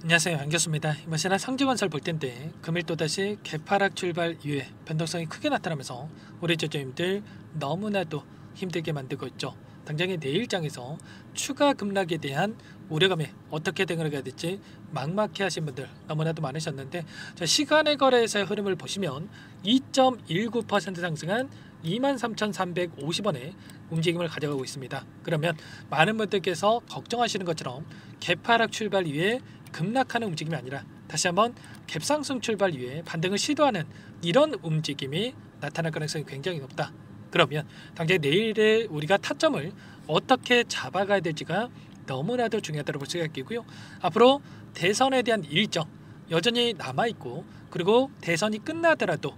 안녕하세요, 안겼습니다. 이번 시간 상지건설 볼 텐데 금일 또다시 개파락 출발 이후에 변동성이 크게 나타나면서 우리 저점님들 너무나도 힘들게 만들고 있죠. 당장의 내일장에서 추가 급락에 대한 우려감이 어떻게 대응을 해야 될지 막막해 하신 분들 너무나도 많으셨는데, 자, 시간의 거래에서의 흐름을 보시면 2.19% 상승한 23,350원의 움직임을 가져가고 있습니다. 그러면 많은 분들께서 걱정하시는 것처럼 개파락 출발 이후에 급락하는 움직임이 아니라 다시 한번 갭상승 출발 이후에 반등을 시도하는 이런 움직임이 나타날 가능성이 굉장히 높다. 그러면 당장 내일의 우리가 타점을 어떻게 잡아가야 될지가 너무나도 중요하다고 볼 수가 있고요. 앞으로 대선에 대한 일정 여전히 남아있고, 그리고 대선이 끝나더라도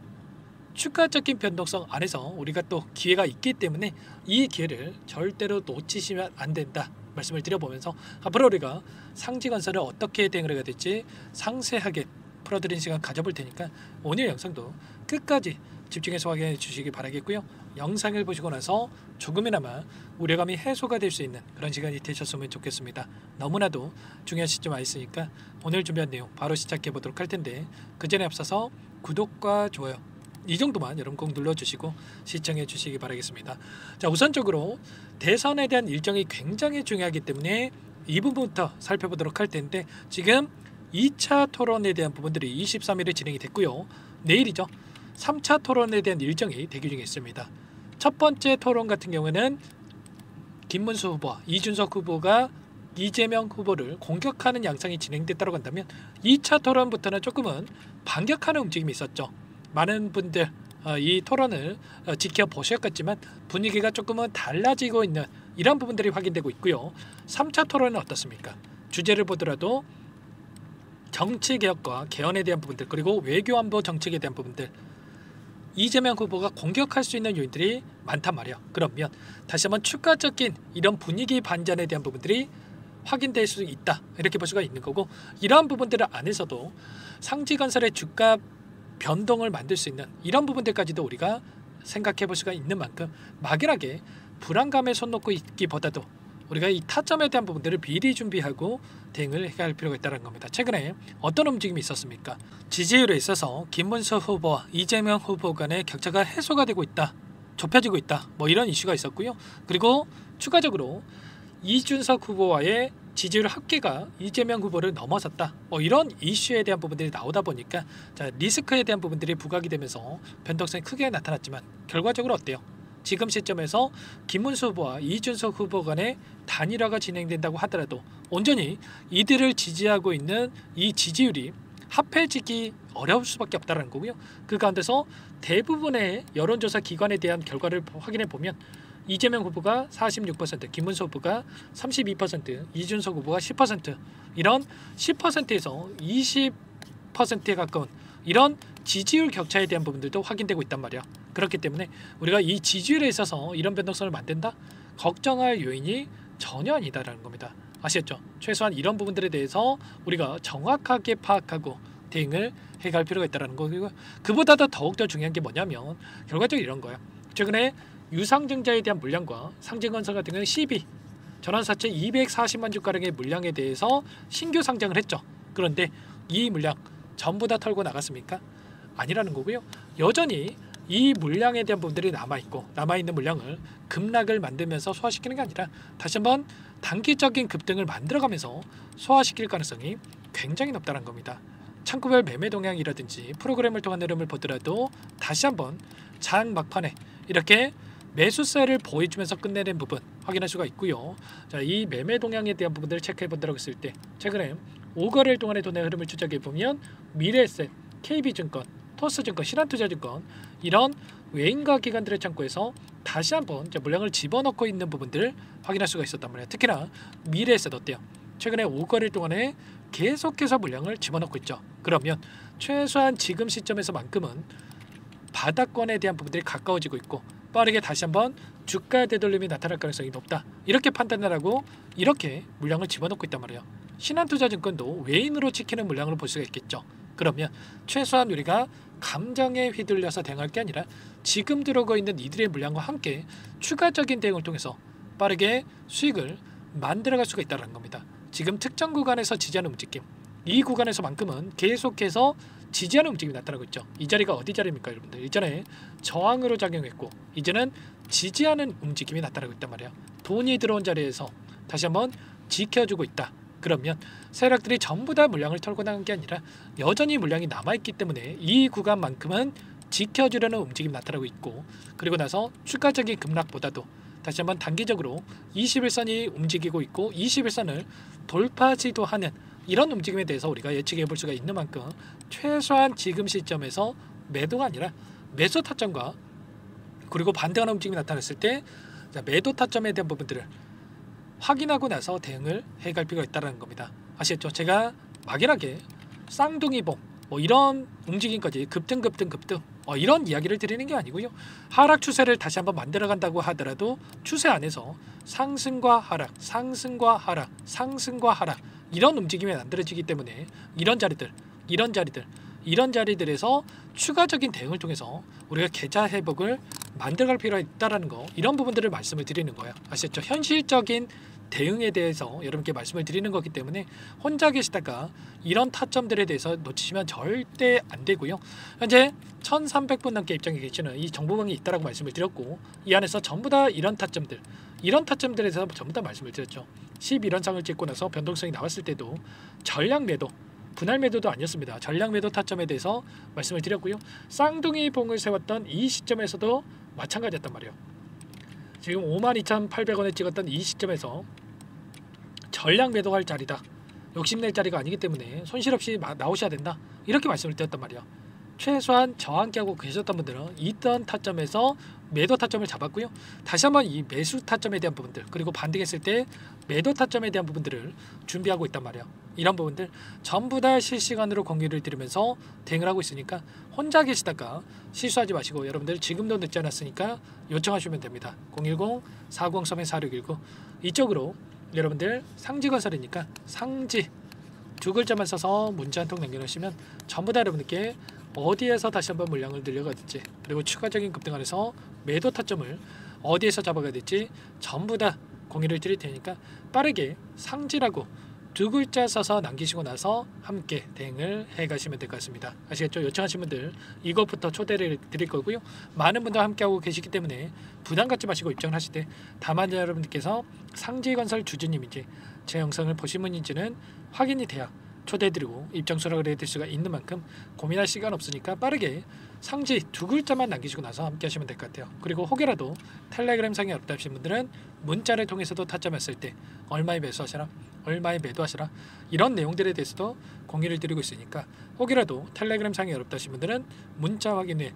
추가적인 변동성 안에서 우리가 또 기회가 있기 때문에 이 기회를 절대로 놓치시면 안 된다 말씀을 드려보면서, 앞으로 우리가 상지건설을 어떻게 대응을 해야 될지 상세하게 풀어드리는 시간 가져볼 테니까 오늘 영상도 끝까지 집중해서 확인해 주시기 바라겠고요. 영상을 보시고 나서 조금이나마 우려감이 해소가 될 수 있는 그런 시간이 되셨으면 좋겠습니다. 너무나도 중요한 시점 와 있으니까 오늘 준비한 내용 바로 시작해 보도록 할 텐데, 그 전에 앞서서 구독과 좋아요 이 정도만 여러분 꼭 눌러주시고 시청해 주시기 바라겠습니다. 자, 우선적으로 대선에 대한 일정이 굉장히 중요하기 때문에 이 부분부터 살펴보도록 할 텐데, 지금 2차 토론에 대한 부분들이 23일에 진행이 됐고요. 내일이죠. 3차 토론에 대한 일정이 대기 중에 있습니다. 첫 번째 토론 같은 경우에는 김문수 후보와 이준석 후보가 이재명 후보를 공격하는 양상이 진행됐다고 한다면, 2차 토론부터는 조금은 반격하는 움직임이 있었죠. 많은 분들 이 토론을 지켜보셨겠지만 분위기가 조금은 달라지고 있는 이런 부분들이 확인되고 있고요. 3차 토론은 어떻습니까? 주제를 보더라도 정치개혁과 개헌에 대한 부분들, 그리고 외교안보 정책에 대한 부분들, 이재명 후보가 공격할 수 있는 요인들이 많단 말이에요. 그러면 다시 한번 추가적인 이런 분위기 반전에 대한 부분들이 확인될 수 있다, 이렇게 볼 수가 있는 거고, 이러한 부분들 안에서도 상지건설의 주가 변동을 만들 수 있는 이런 부분들까지도 우리가 생각해 볼 수가 있는 만큼, 막연하게 불안감에 손 놓고 있기보다도 우리가 이 타점에 대한 부분들을 미리 준비하고 대응을 해야 할 필요가 있다는 겁니다. 최근에 어떤 움직임이 있었습니까? 지지율에 있어서 김문수 후보와 이재명 후보 간의 격차가 해소가 되고 있다, 좁혀지고 있다, 뭐 이런 이슈가 있었고요. 그리고 추가적으로 이준석 후보와의 지지율 합계가 이재명 후보를 넘어섰다, 뭐 이런 이슈에 대한 부분들이 나오다 보니까, 자, 리스크에 대한 부분들이 부각이 되면서 변동성이 크게 나타났지만 결과적으로 어때요? 지금 시점에서 김문수 후보와 이준석 후보 간의 단일화가 진행된다고 하더라도 온전히 이들을 지지하고 있는 이 지지율이 합해지기 어려울 수밖에 없다는 거고요. 그 가운데서 대부분의 여론조사 기관에 대한 결과를 확인해 보면 이재명 후보가 46%, 김문수 후보가 32%, 이준석 후보가 10%, 이런 10%에서 20%에 가까운 이런 지지율 격차에 대한 부분들도 확인되고 있단 말이야. 그렇기 때문에 우리가 이 지지율에 있어서 이런 변동성을 만든다? 걱정할 요인이 전혀 아니다라는 겁니다. 아시겠죠? 최소한 이런 부분들에 대해서 우리가 정확하게 파악하고 대응을 해갈 필요가 있다는 거고요. 그보다도 더욱더 중요한 게 뭐냐면 결과적으로 이런 거야. 최근에 유상증자에 대한 물량과 상징건설 같은 경우는 12 전환사채 240만 주가량의 물량에 대해서 신규 상장을 했죠. 그런데 이 물량 전부 다 털고 나갔습니까? 아니라는 거고요. 여전히 이 물량에 대한 부분들이 남아있고, 남아있는 물량을 급락을 만들면서 소화시키는 게 아니라 다시 한번 단기적인 급등을 만들어가면서 소화시킬 가능성이 굉장히 높다는 겁니다. 창구별 매매 동향이라든지 프로그램을 통한 흐름을 보더라도 다시 한번 장 막판에 이렇게 매수세를 보여주면서 끝내는 부분 확인할 수가 있고요. 자, 이 매매 동향에 대한 부분들을 체크해 본다고 했을 때 최근에 5거래일 동안의 돈의 흐름을 추적해 보면 미래에셋, KB증권, 토스증권, 신한투자증권 이런 외인가 기관들의 창구에서 다시 한번 물량을 집어넣고 있는 부분들을 확인할 수가 있었단 말이에요. 특히나 미래에셋 어때요? 최근에 5거래일 동안에 계속해서 물량을 집어넣고 있죠. 그러면 최소한 지금 시점에서만큼은 바닥권에 대한 부분들이 가까워지고 있고, 빠르게 다시 한번 주가 되돌림이 나타날 가능성이 높다, 이렇게 판단을 하고 이렇게 물량을 집어넣고 있단 말이에요. 신한투자증권도 외인으로 지키는 물량으로 볼 수가 있겠죠. 그러면 최소한 우리가 감정에 휘둘려서 대응할 게 아니라 지금 들어오고 있는 이들의 물량과 함께 추가적인 대응을 통해서 빠르게 수익을 만들어갈 수가 있다는 겁니다. 지금 특정 구간에서 지지하는 움직임, 이 구간에서만큼은 계속해서 지지하는 움직임이 나타나고 있죠. 이 자리가 어디 자리입니까 여러분들? 이전에 저항으로 작용했고 이제는 지지하는 움직임이 나타나고 있단 말이에요. 돈이 들어온 자리에서 다시 한번 지켜주고 있다. 그러면 세력들이 전부 다 물량을 털고 나간 게 아니라 여전히 물량이 남아있기 때문에 이 구간만큼은 지켜주려는 움직임이 나타나고 있고, 그리고 나서 추가적인 급락보다도 다시 한번 단기적으로 21선이 움직이고 있고 21선을 돌파 시도하는 이런 움직임에 대해서 우리가 예측해 볼 수가 있는 만큼 최소한 지금 시점에서 매도가 아니라 매수 타점과 그리고 반등하는 움직임이 나타났을 때 매도 타점에 대한 부분들을 확인하고 나서 대응을 해갈 필요가 있다는 겁니다. 아시겠죠? 제가 막연하게 쌍둥이봉 이런 움직임까지 급등 이런 이야기를 드리는 게 아니고요. 하락 추세를 다시 한번 만들어 간다고 하더라도 추세 안에서 상승과 하락, 상승과 하락, 상승과 하락 이런 움직임이 만들어지기 때문에 이런 자리들에서 추가적인 대응을 통해서 우리가 계좌 회복을 만들어갈 필요가 있다는 거, 이런 부분들을 말씀을 드리는 거예요. 아시겠죠? 현실적인 대응에 대해서 여러분께 말씀을 드리는 거기 때문에 혼자 계시다가 이런 타점들에 대해서 놓치시면 절대 안 되고요. 현재 1300분 넘게 입장에 계시는 이 정보방이 있다라고 말씀을 드렸고, 이 안에서 전부 다 이런 타점들에서 전부 다 말씀을 드렸죠. 11연상을 찍고 나서 변동성이 나왔을 때도 전량 매도, 분할 매도도 아니었습니다. 전량 매도 타점에 대해서 말씀을 드렸고요. 쌍둥이 봉을 세웠던 이 시점에서도 마찬가지였단 말이에요. 지금 52,800원에 찍었던 이 시점에서 전량 매도할 자리다, 욕심낼 자리가 아니기 때문에 손실 없이 나오셔야 된다, 이렇게 말씀을 드렸단 말이에요. 최소한 저항기하고 계셨던 분들은 있던 타점에서 매도 타점을 잡았고요. 다시 한번 이 매수 타점에 대한 부분들, 그리고 반등했을 때 매도 타점에 대한 부분들을 준비하고 있단 말이에요. 이런 부분들 전부 다 실시간으로 공유를 드리면서 대응을 하고 있으니까 혼자 계시다가 실수하지 마시고, 여러분들 지금도 늦지 않았으니까 요청하시면 됩니다. 010-4031-4619 이쪽으로 여러분들 상지건설이니까 상지 두 글자만 써서 문자 한 통 남겨놓으시면 전부 다 여러분들께 어디에서 다시 한번 물량을 늘려가야 될지, 그리고 추가적인 급등 안에서 매도 타점을 어디에서 잡아가야 될지 전부 다 공유를 드릴 테니까 빠르게 상지라고 두 글자 써서 남기시고 나서 함께 대응을 해 가시면 될 것 같습니다. 아시겠죠? 요청하신 분들 이것부터 초대를 드릴 거고요. 많은 분들 함께하고 계시기 때문에 부담 갖지 마시고 입장을 하실 때 다만 여러분들께서 상지건설 주주님인지 제 영상을 보신 분인지는 확인이 돼야 초대해드리고 입장 수락을 해드릴 수가 있는 만큼 고민할 시간 없으니까 빠르게 상지 두 글자만 남기시고 나서 함께 하시면 될 것 같아요. 그리고 혹여라도 텔레그램 상에 어렵다 하신 분들은 문자를 통해서도 타점했을 때 얼마에 매수하시라, 얼마에 매도하시라, 이런 내용들에 대해서도 공유를 드리고 있으니까 혹이라도 텔레그램 상에 어렵다 하신 분들은 문자 확인에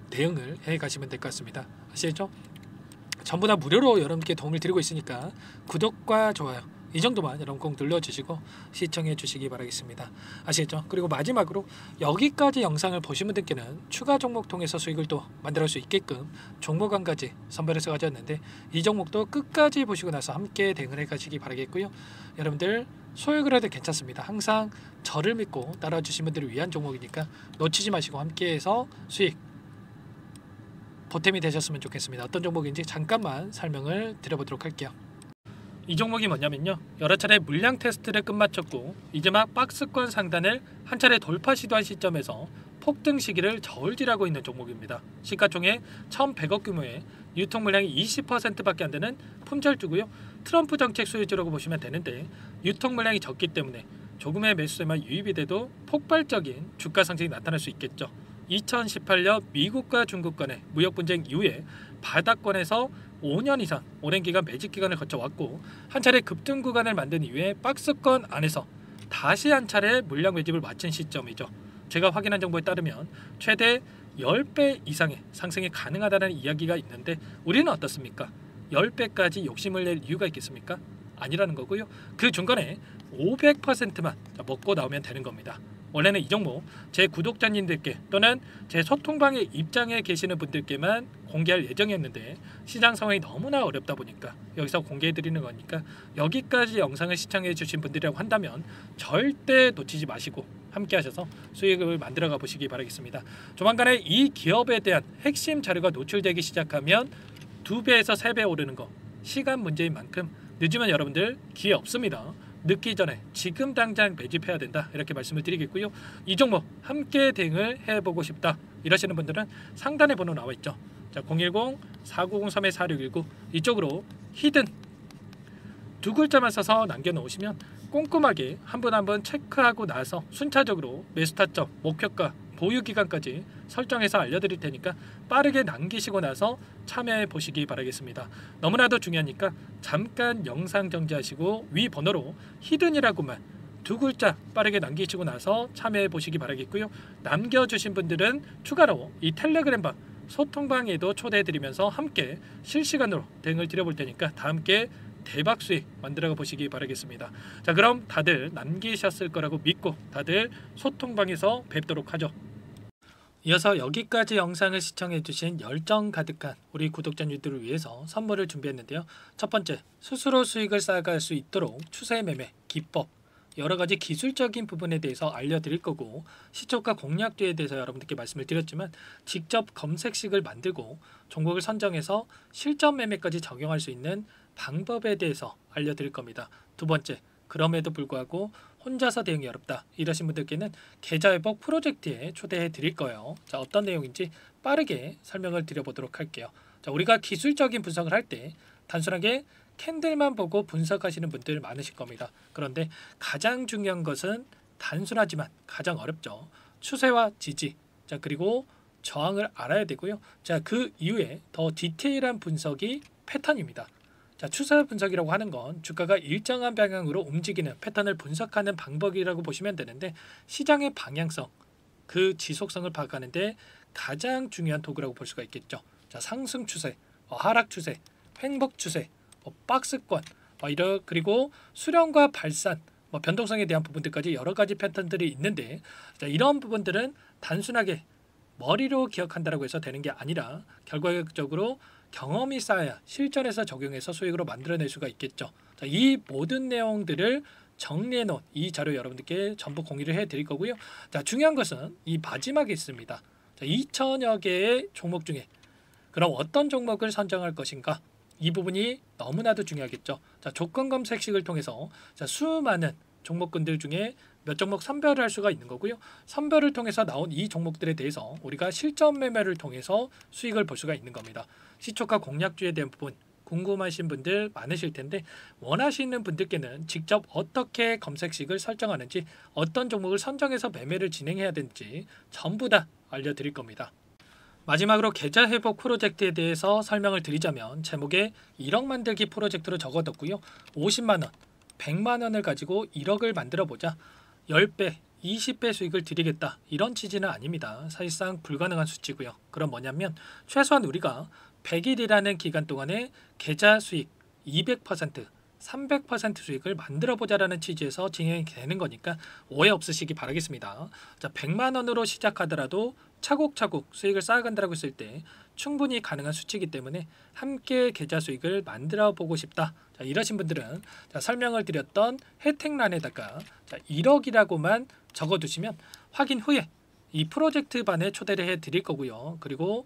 대응을 해 가시면 될 것 같습니다. 아시겠죠? 전부 다 무료로 여러분께 도움을 드리고 있으니까 구독과 좋아요 이 정도만 여러분 꼭 눌러주시고 시청해 주시기 바라겠습니다. 아시겠죠? 그리고 마지막으로 여기까지 영상을 보신 분들께는 추가 종목 통해서 수익을 또 만들어갈 수 있게끔 종목 한 가지 선별해서 가져왔는데, 이 종목도 끝까지 보시고 나서 함께 대응을 해 가시기 바라겠고요. 여러분들 소액을 해도 괜찮습니다. 항상 저를 믿고 따라와 주신 분들을 위한 종목이니까 놓치지 마시고 함께해서 수익 보탬이 되셨으면 좋겠습니다. 어떤 종목인지 잠깐만 설명을 드려보도록 할게요. 이 종목이 뭐냐면요, 여러 차례 물량 테스트를 끝마쳤고 이제 막 박스권 상단을 한 차례 돌파 시도한 시점에서 폭등 시기를 저울질하고 있는 종목입니다. 시가총액 1,100억 규모의 유통 물량이 20%밖에 안 되는 품절주고요. 트럼프 정책 수혜주라고 보시면 되는데, 유통 물량이 적기 때문에 조금의 매수세만 유입이 돼도 폭발적인 주가 상승이 나타날 수 있겠죠. 2018년 미국과 중국 간의 무역 분쟁 이후에 바닥권에서 5년 이상 오랜 기간 매집 기간을 거쳐왔고, 한 차례 급등 구간을 만든 이후에 박스권 안에서 다시 한 차례 물량 매집을 마친 시점이죠. 제가 확인한 정보에 따르면 최대 10배 이상의 상승이 가능하다는 이야기가 있는데, 우리는 어떻습니까? 10배까지 욕심을 낼 이유가 있겠습니까? 아니라는 거고요. 그 중간에 500%만 먹고 나오면 되는 겁니다. 원래는 이 종목 제 구독자님들께 또는 제 소통방에 입장해 계시는 분들께만 공개할 예정이었는데, 시장 상황이 너무나 어렵다 보니까 여기서 공개해드리는 거니까 여기까지 영상을 시청해 주신 분들이라고 한다면 절대 놓치지 마시고 함께 하셔서 수익을 만들어 가보시기 바라겠습니다. 조만간에 이 기업에 대한 핵심 자료가 노출되기 시작하면 2배에서 3배 오르는 거 시간 문제인 만큼 늦으면 여러분들 기회 없습니다. 늦기 전에 지금 당장 매집해야 된다 이렇게 말씀을 드리겠고요. 이 종목 함께 대응을 해보고 싶다 이러시는 분들은 상단에 번호 나와 있죠. 자, 010-4903-4619 이쪽으로 히든 두 글자만 써서 남겨놓으시면 꼼꼼하게 한 분 한 분 체크하고 나서 순차적으로 매수 타점, 목표가, 보유기간까지 설정해서 알려드릴 테니까 빠르게 남기시고 나서 참여해 보시기 바라겠습니다. 너무나도 중요하니까 잠깐 영상 정지하시고 위 번호로 히든이라고만 두 글자 빠르게 남기시고 나서 참여해 보시기 바라겠고요. 남겨주신 분들은 추가로 이 텔레그램방 소통방에도 초대해드리면서 함께 실시간으로 대응을 드려볼 테니까 다 함께 대박 수익 만들어 보시기 바라겠습니다. 자, 그럼 다들 남기셨을 거라고 믿고 다들 소통방에서 뵙도록 하죠. 이어서 여기까지 영상을 시청해주신 열정 가득한 우리 구독자님들을 위해서 선물을 준비했는데요. 첫 번째, 스스로 수익을 쌓아갈 수 있도록 추세 매매 기법, 여러가지 기술적인 부분에 대해서 알려드릴 거고, 시초가 공략주에 대해서 여러분들께 말씀을 드렸지만 직접 검색식을 만들고 종목을 선정해서 실전 매매까지 적용할 수 있는 방법에 대해서 알려드릴 겁니다. 두 번째, 그럼에도 불구하고 혼자서 대응이 어렵다 이러신 분들께는 계좌회복 프로젝트에 초대해 드릴 거예요. 자, 어떤 내용인지 빠르게 설명을 드려보도록 할게요. 자, 우리가 기술적인 분석을 할 때 단순하게 캔들만 보고 분석하시는 분들 많으실 겁니다. 그런데 가장 중요한 것은 단순하지만 가장 어렵죠. 추세와 지지, 자, 그리고 저항을 알아야 되고요. 자, 그 이후에 더 디테일한 분석이 패턴입니다. 자, 추세 분석이라고 하는 건 주가가 일정한 방향으로 움직이는 패턴을 분석하는 방법이라고 보시면 되는데, 시장의 방향성, 그 지속성을 파악하는데 가장 중요한 도구라고 볼 수가 있겠죠. 자, 상승 추세, 하락 추세, 횡복 추세, 박스권, 그리고 수렴과 발산, 변동성에 대한 부분들까지 여러 가지 패턴들이 있는데, 자, 이런 부분들은 단순하게 머리로 기억한다라고 해서 되는 게 아니라 결과적으로 경험이 쌓아야 실전에서 적용해서 수익으로 만들어낼 수가 있겠죠. 자, 이 모든 내용들을 정리해 놓은 이 자료 여러분들께 전부 공유를 해 드릴 거고요. 자, 중요한 것은 이 마지막에 있습니다. 자, 2천여 개의 종목 중에 그럼 어떤 종목을 선정할 것인가? 이 부분이 너무나도 중요하겠죠. 자, 조건 검색식을 통해서 자, 수많은 종목군들 중에 몇 종목 선별을 할 수가 있는 거고요. 선별을 통해서 나온 이 종목들에 대해서 우리가 실전 매매를 통해서 수익을 볼 수가 있는 겁니다. 시초가 공략주에 대한 부분 궁금하신 분들 많으실 텐데, 원하시는 분들께는 직접 어떻게 검색식을 설정하는지, 어떤 종목을 선정해서 매매를 진행해야 되는지 전부 다 알려드릴 겁니다. 마지막으로 계좌 회복 프로젝트에 대해서 설명을 드리자면, 제목에 1억 만들기 프로젝트로 적어뒀고요. 50만원, 100만원을 가지고 1억을 만들어보자, 10배, 20배 수익을 드리겠다 이런 취지는 아닙니다. 사실상 불가능한 수치고요. 그럼 뭐냐면 최소한 우리가 100일이라는 기간 동안에 계좌 수익 200%, 300% 수익을 만들어보자라는 취지에서 진행이 되는 거니까 오해 없으시기 바라겠습니다. 자, 100만 원으로 시작하더라도 차곡차곡 수익을 쌓아간다고 했을 때 충분히 가능한 수치이기 때문에 함께 계좌 수익을 만들어 보고 싶다. 자, 이러신 분들은 자, 설명을 드렸던 혜택란에다가 자, 1억이라고만 적어두시면 확인 후에 이 프로젝트 반에 초대를 해 드릴 거고요. 그리고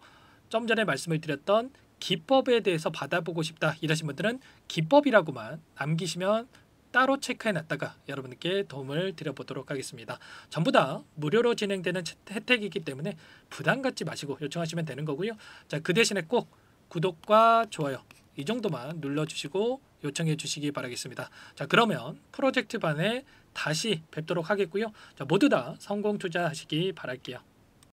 좀 전에 말씀을 드렸던 기법에 대해서 받아보고 싶다 이러신 분들은 기법이라고만 남기시면 따로 체크해놨다가 여러분께 도움을 드려보도록 하겠습니다. 전부 다 무료로 진행되는 혜택이기 때문에 부담 갖지 마시고 요청하시면 되는 거고요. 자, 그 대신에 꼭 구독과 좋아요 이 정도만 눌러주시고 요청해 주시기 바라겠습니다. 자, 그러면 프로젝트 반에 다시 뵙도록 하겠고요. 자, 모두 다 성공 투자하시기 바랄게요.